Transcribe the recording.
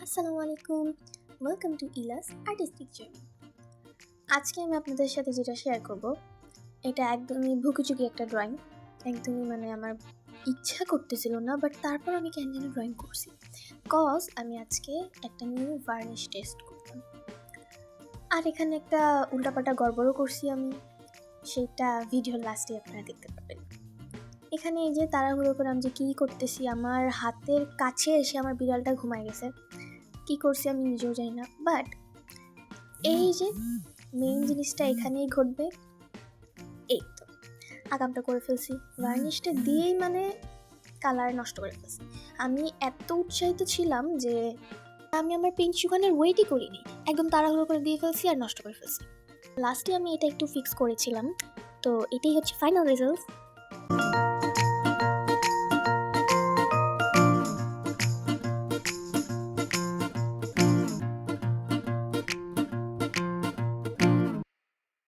আসসালামু আলাইকুম, welcome to ইলাস artistic journey. আজকে আমি আপনাদের সাথে যেটা শেয়ার করব, এটা একদমই ভুকিচুকি একটা ড্রয়িং। একদমই আমার ইচ্ছা করতেছিল না, বাট তারপর আমি কেন জানি ড্রয়িং করছি। আমি আজকে একটা নিউ ভার্নিশ টেস্ট করতাম, আর এখানে একটা উল্টাপাল্টা গড়বড়ও করছি আমি। সেটা ভিডিওর লাস্টে আপনারা দেখতে পাবেন। এখানে এই যে তাড়াহুড়ো করে আমি যে কী করতেছি, আমার হাতের কাছে এসে আমার বিড়ালটা ঘুমায় গেছে। কি করছি আমি নিজেও জানি না, বাট এই যে মেইন জিনিসটা এখানেই ঘটবে। এই তো আগামটা করে ফেলছি, ভার্নিশটা দিয়েই কালার নষ্ট করে ফেলছি। আমি এত উৎসাহিত ছিলাম যে আমি আমার পেইন্ট শুকানোর ওয়েটই করিনি, একদম তাড়াহুড়ো করে দিয়ে ফেলছি আর নষ্ট করে ফেলছি। লাস্টে আমি এটা একটু ফিক্স করেছিলাম, তো এটাই হচ্ছে ফাইনাল রেজাল্ট।